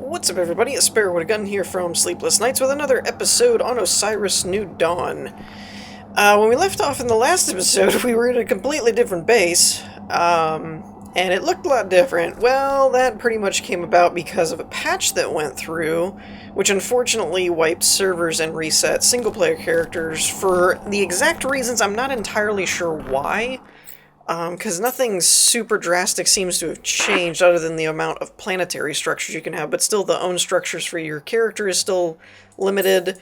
What's up, everybody? A Sparrow with a Gun here from Sleepless Nights with another episode on Osiris New Dawn. When we left off in the last episode, we were in a completely different base, and it looked a lot different. Well, that pretty much came about because of a patch that went through, which unfortunately wiped servers and reset single-player characters for the exact reasons I'm not entirely sure why. Because nothing super drastic seems to have changed other than the amount of planetary structures you can have, but still the own structures for your character is still limited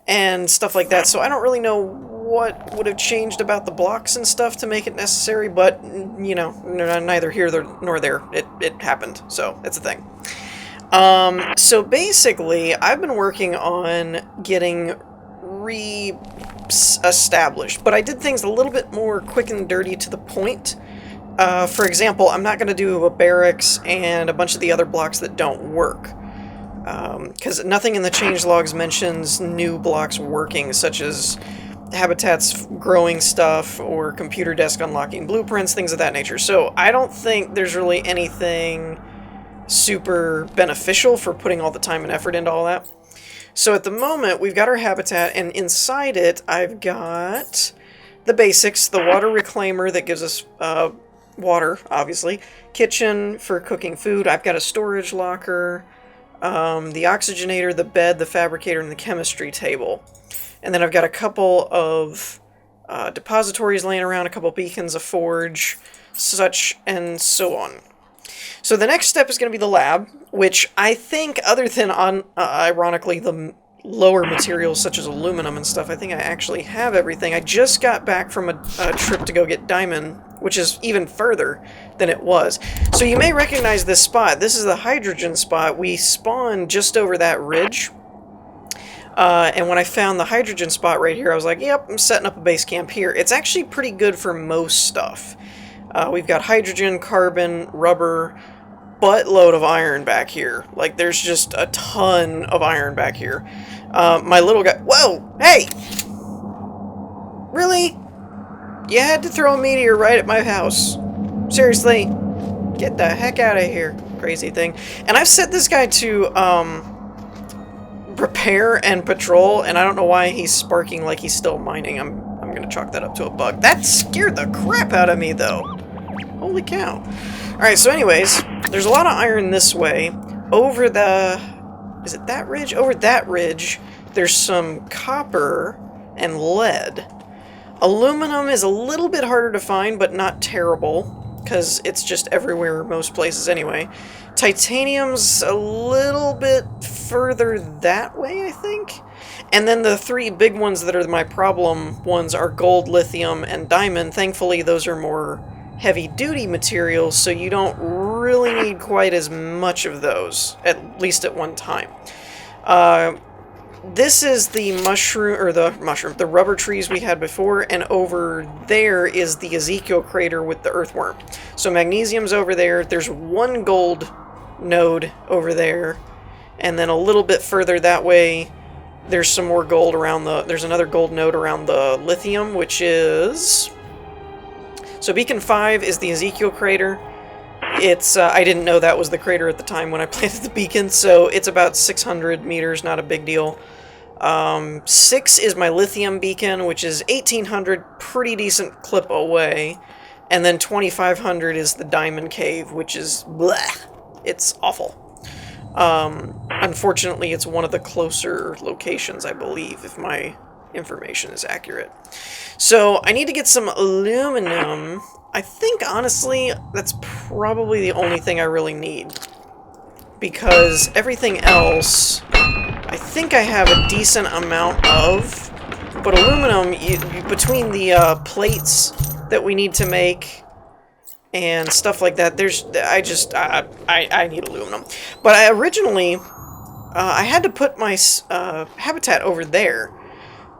and stuff like that, so I don't really know what would have changed about the blocks and stuff to make it necessary, but, you know, neither here nor there. It happened, so it's a thing. So basically, I've been working on getting re-established, but I did things a little bit more quick and dirty to the point. For example, I'm not going to do a barracks and a bunch of the other blocks that don't work, because nothing in the changelogs mentions new blocks working, such as habitats growing stuff or computer desk unlocking blueprints, things of that nature. So I don't think there's really anything super beneficial for putting all the time and effort into all that. So at the moment, we've got our habitat, and inside it, I've got the basics, the water reclaimer that gives us water, obviously, kitchen for cooking food, I've got a storage locker, the oxygenator, the bed, the fabricator, and the chemistry table. And then I've got a couple of depositories laying around, a couple beacons, a forge, such and so on. So the next step is going to be the lab, which I think, other than ironically, the lower materials such as aluminum and stuff, I think I actually have everything. I just got back from a trip to go get diamond, which is even further than it was. So you may recognize this spot. This is the hydrogen spot. We spawned just over that ridge. And when I found the hydrogen spot right here, I was like, yep, I'm setting up a base camp here. It's actually pretty good for most stuff. We've got hydrogen, carbon, rubber, buttload of iron back here. Like, there's just a ton of iron back here. My little guy... Whoa! Hey! Really? You had to throw a meteor right at my house. Seriously? Get the heck out of here, crazy thing. And I've set this guy to, repair and patrol, and I don't know why he's sparking like he's still mining. I'm gonna chalk that up to a bug. That scared the crap out of me, though. Holy cow. Alright, so anyways, there's a lot of iron this way. Over the... is it that ridge? Over that ridge, there's some copper and lead. Aluminum is a little bit harder to find, but not terrible, because it's just everywhere, most places anyway. Titanium's a little bit further that way, I think. And then the three big ones that are my problem ones are gold, lithium, and diamond. Thankfully, those are more heavy-duty materials, so you don't really need quite as much of those, at least at one time. This is the the rubber trees we had before, and over there is the Ezekiel crater with the earthworm. So magnesium's over there, there's one gold node over there, and then a little bit further that way, there's some more gold around there's another gold node around the lithium, which is... So Beacon 5 is the Ezekiel crater. It's, I didn't know that was the crater at the time when I planted the beacon, so it's about 600 meters, not a big deal. 6 is my lithium beacon, which is 1800, pretty decent clip away. And then 2500 is the diamond cave, which is bleh. It's awful. Unfortunately, it's one of the closer locations, I believe, if my information is accurate. So I need to get some aluminum. I think, honestly, that's probably the only thing I really need, because everything else I think I have a decent amount of, but aluminum, between the plates that we need to make and stuff like that, I need aluminum. But I originally, I had to put my habitat over there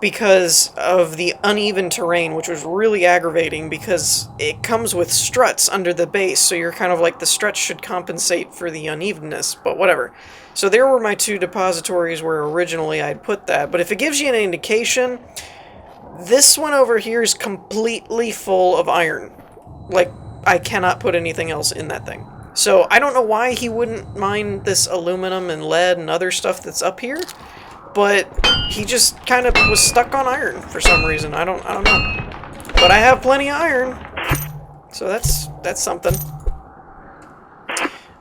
because of the uneven terrain, which was really aggravating because it comes with struts under the base, so you're kind of like, the struts should compensate for the unevenness, but whatever. So there were my two depositories where originally I'd put that, but if it gives you an indication, this one over here is completely full of iron. Like, I cannot put anything else in that thing. So I don't know why he wouldn't mine this aluminum and lead and other stuff that's up here, but he just kind of was stuck on iron for some reason. I don't know. But I have plenty of iron, so that's something.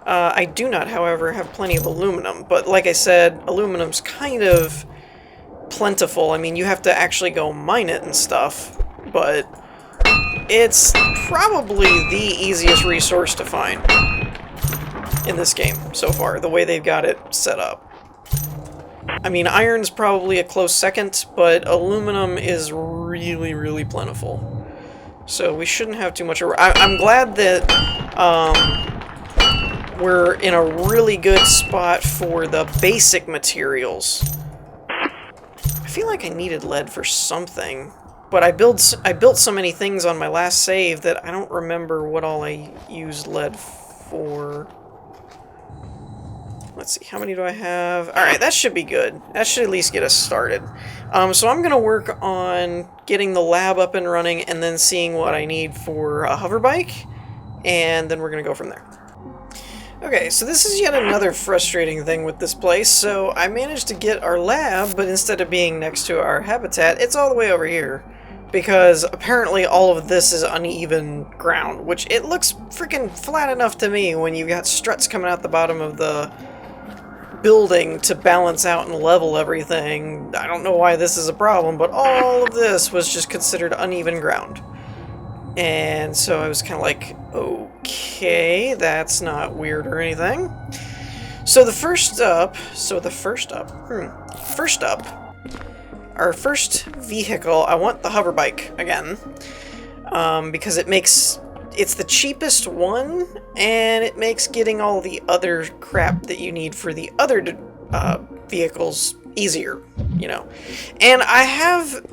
I do not, however, have plenty of aluminum, but like I said, aluminum's kind of plentiful. I mean, you have to actually go mine it and stuff, but it's probably the easiest resource to find in this game so far, the way they've got it set up. I mean, iron's probably a close second, but aluminum is really, really plentiful. So we shouldn't have too much... I'm glad that we're in a really good spot for the basic materials. I feel like I needed lead for something, but I built so many things on my last save that I don't remember what all I used lead for. Let's see, how many do I have? Alright, that should be good. That should at least get us started. So I'm going to work on getting the lab up and running and then seeing what I need for a hover bike, and then we're going to go from there. Okay, so this is yet another frustrating thing with this place. So I managed to get our lab, but instead of being next to our habitat, it's all the way over here. Because apparently all of this is uneven ground, which it looks freaking flat enough to me when you've got struts coming out the bottom of the building to balance out and level everything. I don't know why this is a problem, but all of this was just considered uneven ground. And so I was kind of like, okay, that's not weird or anything. So first up, our first vehicle, I want the hover bike again, because it's the cheapest one, and it makes getting all the other crap that you need for the other vehicles easier, you know. And I have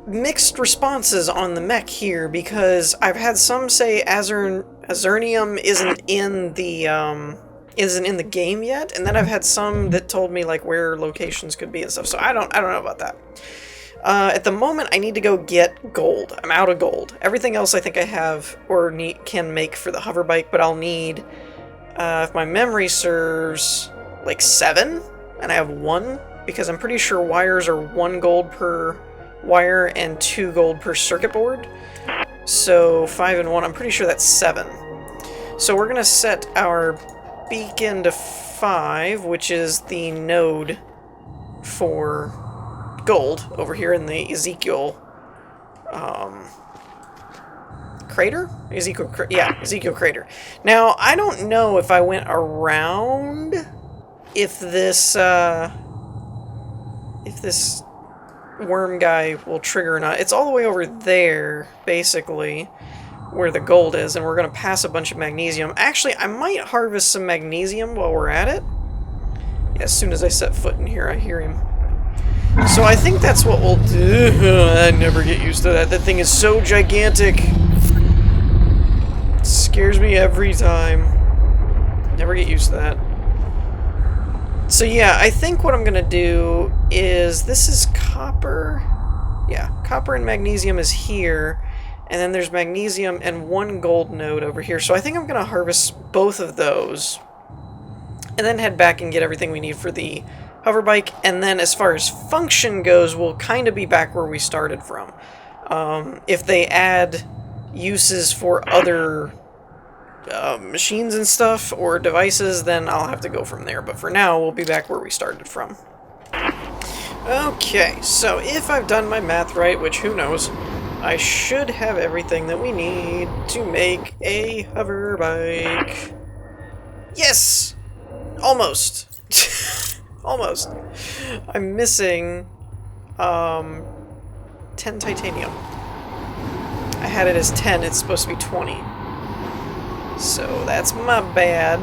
mixed responses on the mech here, because I've had some say Azurnium isn't in the game yet, and then I've had some that told me like where locations could be and stuff. So I don't know about that. At the moment, I need to go get gold. I'm out of gold. Everything else I think I have or can make for the hover bike, but I'll need, if my memory serves, like 7, and I have 1, because I'm pretty sure wires are 1 gold per wire and 2 gold per circuit board. So 5 and 1, I'm pretty sure that's 7. So we're gonna set our beacon to 5, which is the node for gold over here in the Ezekiel crater? Ezekiel crater. Now, I don't know if I went around if this worm guy will trigger or not. It's all the way over there, basically, where the gold is, and we're going to pass a bunch of magnesium. Actually, I might harvest some magnesium while we're at it. Yeah, as soon as I set foot in here, I hear him. So I think that's what we'll do. I never get used to that. That thing is so gigantic. It scares me every time. Never get used to that. So yeah, I think what I'm going to do is, this is copper. Yeah, copper and magnesium is here. And then there's magnesium and 1 gold node over here. So I think I'm going to harvest both of those. And then head back and get everything we need for the hover bike. And then as far as function goes, we'll kind of be back where we started from. If they add uses for other machines and stuff, or devices, then I'll have to go from there. But for now, we'll be back where we started from. Okay, so if I've done my math right, which who knows, I should have everything that we need to make a hover bike. Yes! Almost. Almost. I'm missing 10 titanium. I had it as 10, it's supposed to be 20. So that's my bad.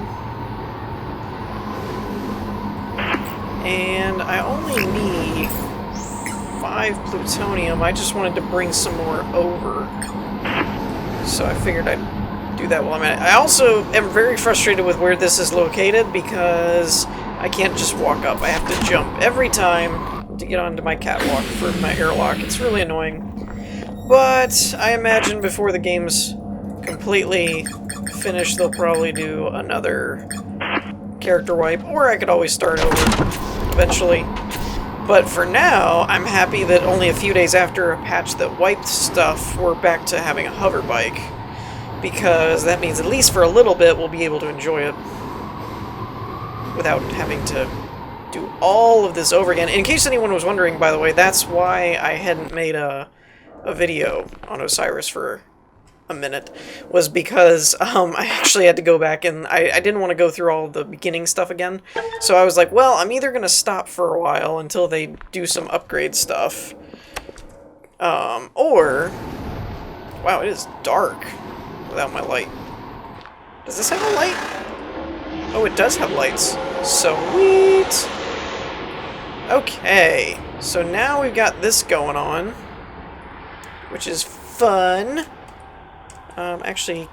And I only need 5 plutonium. I just wanted to bring some more over. So I figured I'd do that while I'm at it. I also am very frustrated with where this is located, because I can't just walk up. I have to jump every time to get onto my catwalk for my airlock. It's really annoying. But I imagine before the game's completely finish, they'll probably do another character wipe, or I could always start over eventually. But for now, I'm happy that only a few days after a patch that wiped stuff, we're back to having a hover bike. Because that means at least for a little bit, we'll be able to enjoy it without having to do all of this over again. In case anyone was wondering, by the way, that's why I hadn't made a video on Osiris for a minute, was because I actually had to go back and I didn't want to go through all the beginning stuff again. So I was like, well, I'm either going to stop for a while until they do some upgrade stuff, or... Wow, it is dark without my light. Does this have a light? Oh, it does have lights. Sweet! Okay, so now we've got this going on, which is fun. Actually...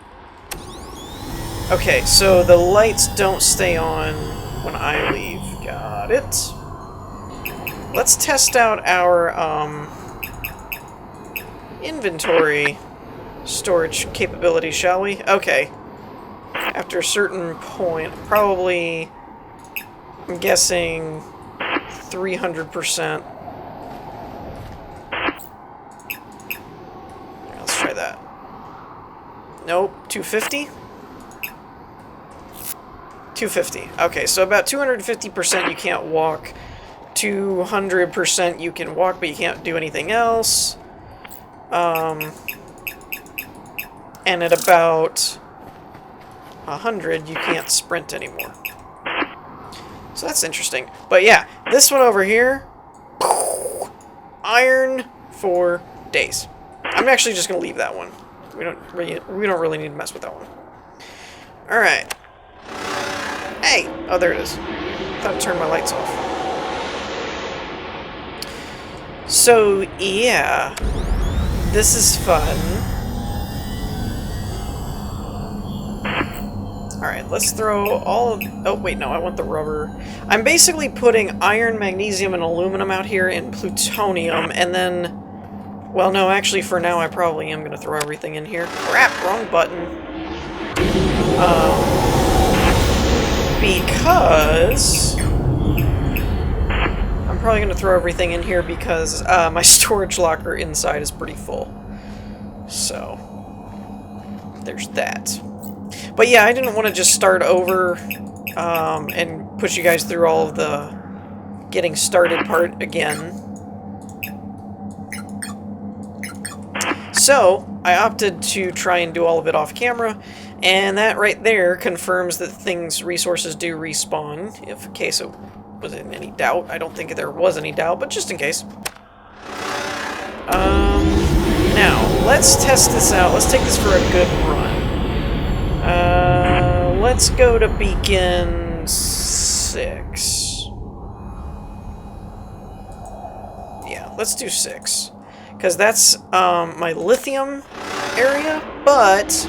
Okay, so the lights don't stay on when I leave. Got it. Let's test out our, inventory storage capability, shall we? Okay. After a certain point, probably, I'm guessing 300%. Let's try that. Nope, 250? 250. Okay, so about 250% you can't walk. 200% you can walk, but you can't do anything else. And at about 100, you can't sprint anymore. So that's interesting. But yeah, this one over here, iron for days. I'm actually just gonna leave that one. We don't really need to mess with that one. All right. Hey! Oh, there it is. I thought I turned my lights off. So, yeah. This is fun. Alright, let's throw all of... Oh, wait, no, I want the rubber. I'm basically putting iron, magnesium, and aluminum out here in plutonium, and then... Well, no, actually, for now, I probably am going to throw everything in here. Crap, wrong button. Because... I'm probably going to throw everything in here because my storage locker inside is pretty full. So, there's that. But yeah, I didn't want to just start over and push you guys through all of the getting started part again. So, I opted to try and do all of it off camera, and that right there confirms that resources do respawn, if in case it was in any doubt. I don't think there was any doubt, but just in case. Now, let's test this out. Let's take this for a good run. Let's go to begin 6. Yeah, let's do 6. Because that's my lithium area, but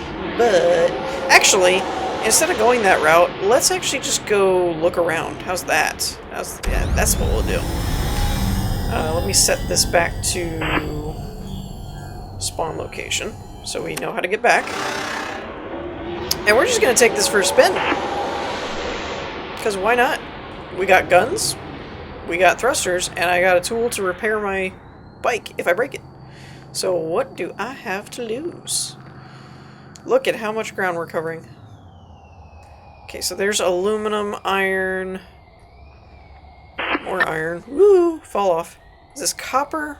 actually, instead of going that route, let's actually just go look around. How's that? Yeah, that's what we'll do. Let me set this back to spawn location, so we know how to get back. And we're just going to take this for a spin. Because why not? We got guns, we got thrusters, and I got a tool to repair my bike if I break it. So what do I have to lose? Look at how much ground we're covering. Okay, so there's aluminum, iron, more iron. Woo! Fall off. Is this copper?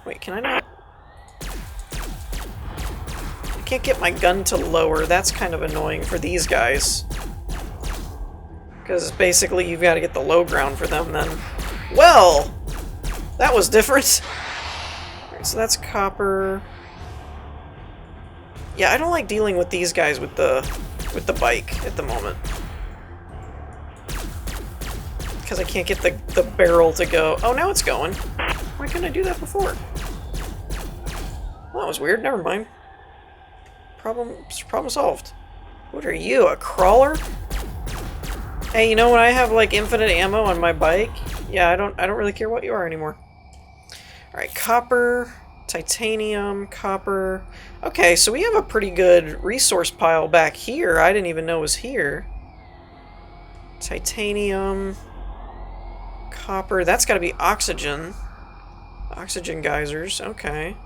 Wait, can I not? I can't get my gun to lower. That's kind of annoying for these guys. Because basically you've got to get the low ground for them then. Well! That was different. Alright, so that's copper. Yeah, I don't like dealing with these guys with the bike at the moment. Because I can't get the barrel to go. Oh, now it's going. Why couldn't I do that before? Well, that was weird. Never mind. Problem solved. What are you, a crawler? Hey, you know when I have like infinite ammo on my bike? Yeah, I don't really care what you are anymore. Alright, copper, Titanium, copper. Okay, so we have a pretty good resource pile back here. I didn't even know was here. Titanium, copper. That's got to be oxygen. Oxygen geysers. Okay.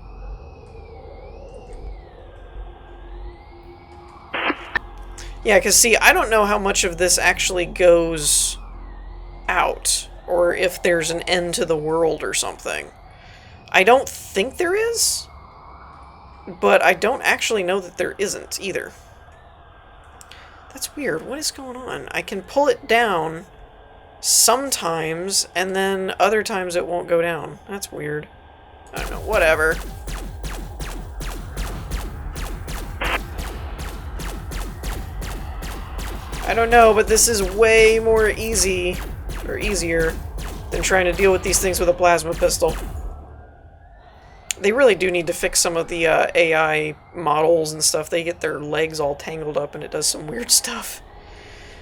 Yeah, because see, I don't know how much of this actually goes out, or if there's an end to the world or something. I don't think there is, but I don't actually know that there isn't either. That's weird. What is going on? I can pull it down sometimes, and then other times it won't go down. That's weird. I don't know. Whatever. I don't know, but this is way more easier than trying to deal with these things with a plasma pistol. They really do need to fix some of the AI models and stuff. They get their legs all tangled up and it does some weird stuff.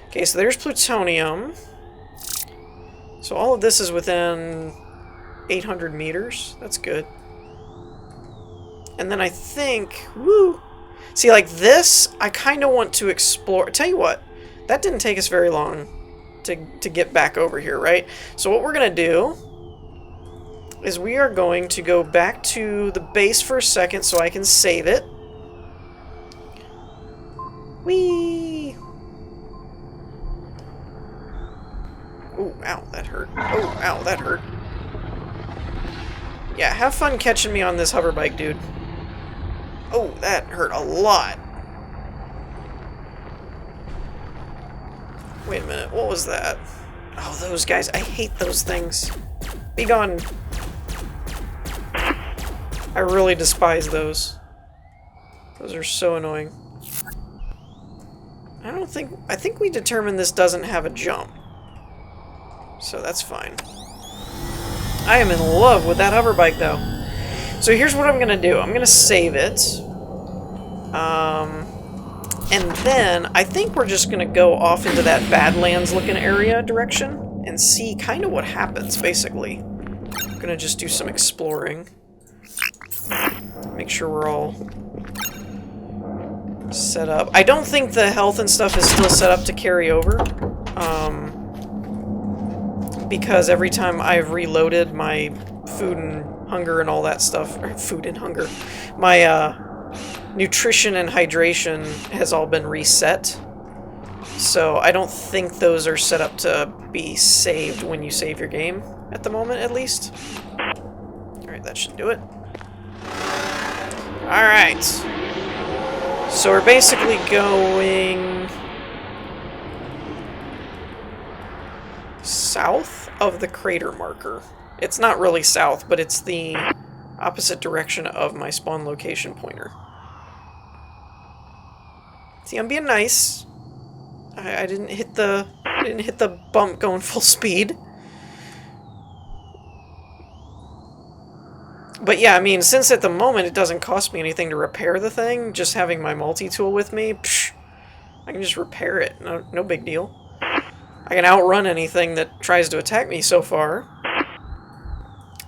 Okay, so there's plutonium. So all of this is within 800 meters. That's good. And then I think, woo! See, like this, I kind of want to explore. Tell you what, that didn't take us very long to get back over here, right? So what we're going to do is we are going to go back to the base for a second so I can save it. Whee! Oh, ow, that hurt. Oh, ow, that hurt. Yeah, have fun catching me on this hover bike, dude. Oh, that hurt a lot. Wait a minute, what was that? Oh, those guys. I hate those things. Be gone. I really despise those. Those are so annoying. I think we determined this doesn't have a jump. So that's fine. I am in love with that hover bike, though. So here's what I'm gonna do. I'm gonna save it. And then I think we're just gonna go off into that Badlands looking area direction and see kind of what happens, basically. I'm gonna just do some exploring. Make sure we're all set up. I don't think the health and stuff is still set up to carry over. Because every time I've reloaded, my food and hunger and all that stuff, or food and hunger, my nutrition and hydration has all been reset. So I don't think those are set up to be saved when you save your game, at the moment at least. Alright, that should do it. Alright. So we're basically going south of the crater marker. It's not really south, but it's the opposite direction of my spawn location pointer. See, I'm being nice. I didn't hit the bump going full speed. But yeah, I mean, since at the moment it doesn't cost me anything to repair the thing, just having my multi-tool with me, psh, I can just repair it. No big deal. I can outrun anything that tries to attack me so far.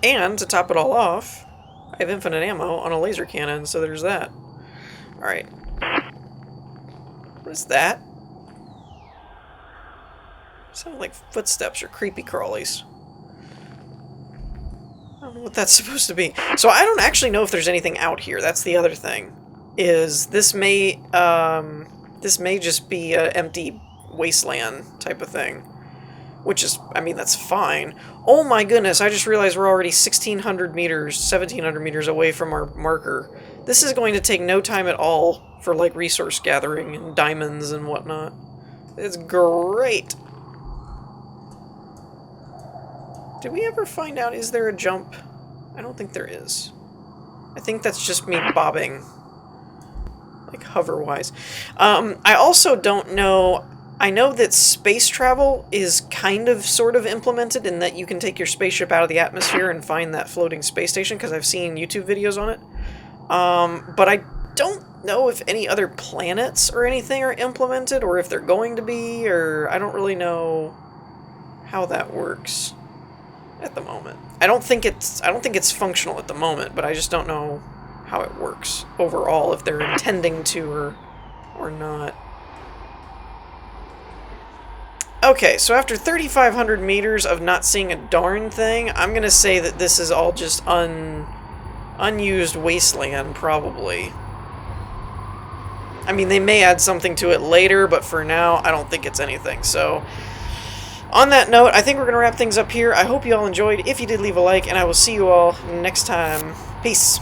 And, to top it all off, I have infinite ammo on a laser cannon, so there's that. Alright. What is that? Sound like footsteps or creepy crawlies. I don't know what that's supposed to be. So I don't actually know if there's anything out here. That's the other thing. Is this may just be an empty wasteland type of thing. Which is, I mean, that's fine. Oh my goodness, I just realized we're already 1,600 meters, 1,700 meters away from our marker. This is going to take no time at all for, like, resource gathering and diamonds and whatnot. It's great. Did we ever find out, is there a jump? I don't think there is. I think that's just me bobbing. Like, hover-wise. I also don't know... I know that space travel is kind of sort of implemented in that you can take your spaceship out of the atmosphere and find that floating space station, because I've seen YouTube videos on it. But I don't know if any other planets or anything are implemented, or if they're going to be, or I don't really know how that works at the moment. I don't think it's functional at the moment, but I just don't know how it works overall, if they're intending to or not. Okay, so after 3,500 meters of not seeing a darn thing, I'm gonna say that this is all just unused wasteland, probably. I mean, they may add something to it later, but for now, I don't think it's anything. So, on that note, I think we're going to wrap things up here. I hope you all enjoyed. If you did, leave a like, and I will see you all next time. Peace.